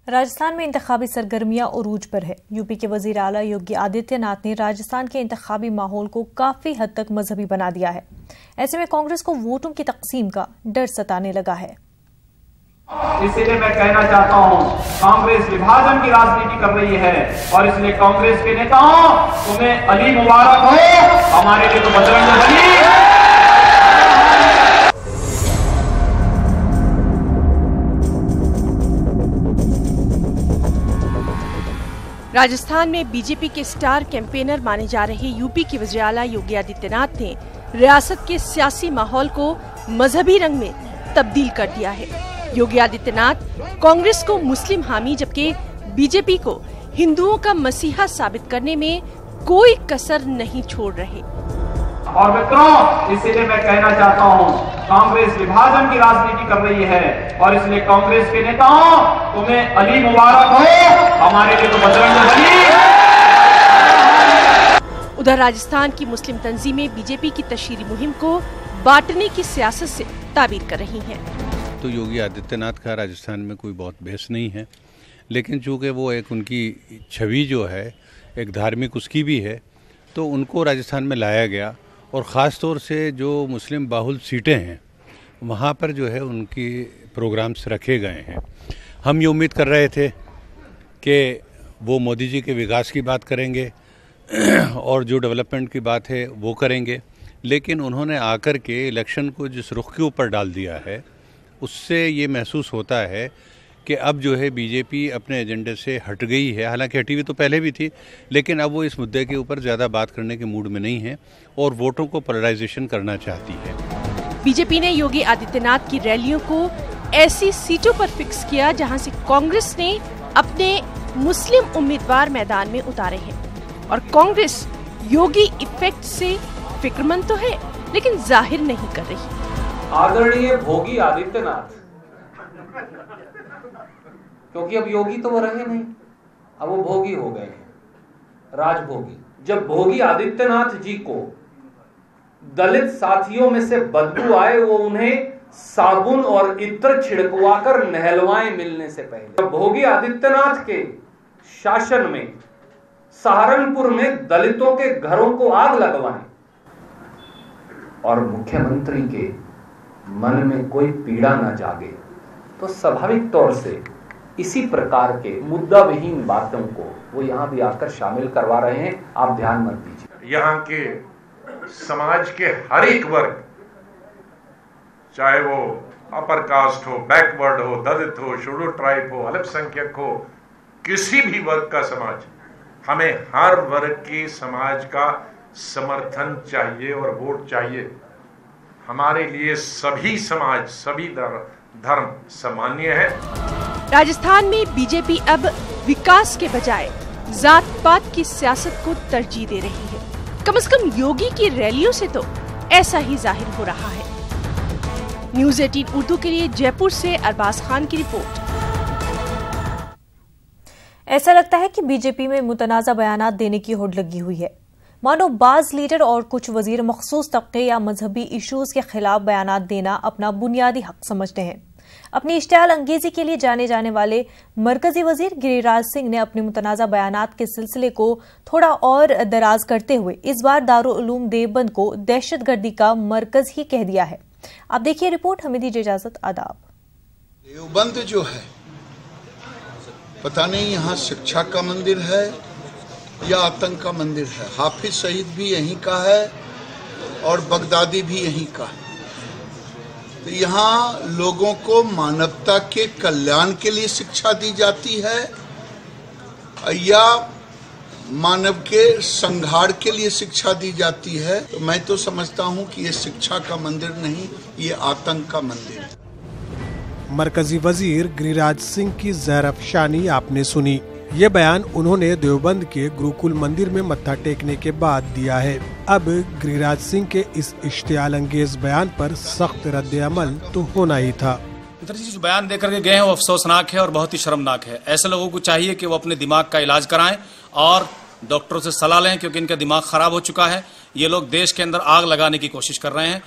राजस्थान में इंतखाबी सरगर्मियां उरूज पर है। यूपी के वजीर आला योगी आदित्यनाथ ने राजस्थान के इंतखाबी माहौल को काफी हद तक मजहबी बना दिया है। ऐसे में कांग्रेस को वोटों की तकसीम का डर सताने लगा है। इसलिए मैं कहना चाहता हूं, कांग्रेस विभाजन की राजनीति कर रही है और इसलिए कांग्रेस के नेताओं, तुम्हें अली मुबारक हो, हमारे लिए तो बजरंग बली। राजस्थान में बीजेपी के स्टार कैंपेनर माने जा रहे यूपी के वज़ीर आला योगी आदित्यनाथ ने रियासत के सियासी माहौल को मजहबी रंग में तब्दील कर दिया है। योगी आदित्यनाथ कांग्रेस को मुस्लिम हामी जबकि बीजेपी को हिंदुओं का मसीहा साबित करने में कोई कसर नहीं छोड़ रहे। और मित्रों, इसलिए मैं कहना चाहता हूं, कांग्रेस विभाजन की राजनीति कर रही है और इसलिए कांग्रेस के नेताओं, तुम्हें अली मुबारक हो, हमारे लिए तो बजरंग बली। उधर राजस्थान की मुस्लिम तंजीमें बीजेपी की तशहीरी मुहिम को बांटने की सियासत से ताबीर कर रही हैं। तो योगी आदित्यनाथ का राजस्थान में कोई बहुत बहस नहीं है, लेकिन चूंकि वो एक उनकी छवि जो है एक धार्मिक उसकी भी है, तो उनको राजस्थान में लाया गया और ख़ास तौर से जो मुस्लिम बाहुल सीटें हैं वहाँ पर जो है उनकी प्रोग्राम्स रखे गए हैं। हम ये उम्मीद कर रहे थे कि वो मोदी जी के विकास की बात करेंगे और जो डेवलपमेंट की बात है वो करेंगे, लेकिन उन्होंने आकर के इलेक्शन को जिस रुख के ऊपर डाल दिया है उससे ये महसूस होता है कि अब जो है बीजेपी अपने एजेंडे से हट गई है। हालांकि हटी हुई तो पहले भी थी, लेकिन अब वो इस मुद्दे के ऊपर ज़्यादा बात करने के मूड में नहीं है और वोटों को पोलराइजेशन करना चाहती है। बीजेपी ने योगी आदित्यनाथ की रैलियों को ऐसी सीटों पर फिक्स किया जहां से कांग्रेस ने अपने मुस्लिम उम्मीदवार मैदान में उतारे हैं और कांग्रेस योगी इफेक्ट से फिक्रमंद तो है लेकिन जाहिर नहीं कर रही। आदरणीय भोगी आदित्यनाथ, क्योंकि अब योगी तो वो रहे नहीं, अब वो भोगी हो गए हैं, राजभोगी। जब भोगी आदित्यनाथ जी को दलित साथियों में से बदबू आए, वो उन्हें साबुन और इत्र छिड़कवाकर नहलवाएं मिलने से पहले। जब भोगी आदित्यनाथ के शासन में सहारनपुर में दलितों के घरों को आग लगवाएं और मुख्यमंत्री के मन में कोई पीड़ा न जागे, तो स्वाभाविक तौर से इसी प्रकार के मुद्दा विहीन बातों को वो यहाँ भी आकर शामिल करवा रहे हैं। आप ध्यान मत दीजिए। यहाँ के समाज के हर एक वर्ग, चाहे वो अपर कास्ट हो, बैकवर्ड हो, दलित हो, शेड्यूल्ड ट्राइब हो, अल्पसंख्यक हो, किसी भी वर्ग का समाज, हमें हर वर्ग के समाज का समर्थन चाहिए और वोट चाहिए। हमारे लिए सभी समाज, सभी धर्म सामान्य है। राजस्थान में बीजेपी अब विकास के बजाय जात पात की सियासत को तरजीह दे रही है। कम से कम योगी की रैलियों से तो ऐसा ही जाहिर हो रहा है। न्यूज़ 18 उर्दू के लिए जयपुर से अरबाज खान की रिपोर्ट। ऐसा लगता है कि बीजेपी में मुतनाज़ा बयानात देने की होड़ लगी हुई है। मानो बाज लीडर और कुछ वजीर मखसूस तबके या मजहबी इशूज के खिलाफ बयानात देना अपना बुनियादी हक समझते हैं। अपनी इश्तियाल अंगेजी के लिए जाने जाने वाले मरकजी वजीर गिरिराज सिंह ने अपने मुतनाज़ा बयानात के सिलसिले को थोड़ा और दराज करते हुए इस बार दारुल उलूम देवबंद को दहशतगर्दी का मरकज ही कह दिया है। आप देखिए रिपोर्ट। हमें दीजिए इजाजत। आदाब। देवबंद जो है, पता नहीं यहाँ शिक्षा का मंदिर है या आतंक का मंदिर है। हाफिज सईद भी यहीं का है और बगदादी भी यहीं का है। तो यहाँ लोगों को मानवता के कल्याण के लिए शिक्षा दी जाती है या मानव के संहार के लिए शिक्षा दी जाती है। तो मैं तो समझता हूँ कि ये शिक्षा का मंदिर नहीं, ये आतंक का मंदिर है। मरकजी वजीर गिरिराज सिंह की ज़हर-अफ़शानी आपने सुनी। ये बयान उन्होंने देवबंद के गुरुकुल मंदिर में मत्था टेकने के बाद दिया है। अब गिरिराज सिंह के इस इश्तियाल अंगेज बयान पर सख्त रद्द-ए-अमल तो होना ही था। जो बयान देकर के गए हैं वो अफसोसनाक है और बहुत ही शर्मनाक है। ऐसे लोगों को चाहिए कि वो अपने दिमाग का इलाज कराएं और डॉक्टरों से सलाह लें, क्योंकि इनका दिमाग खराब हो चुका है। ये लोग देश के अंदर आग लगाने की कोशिश कर रहे हैं।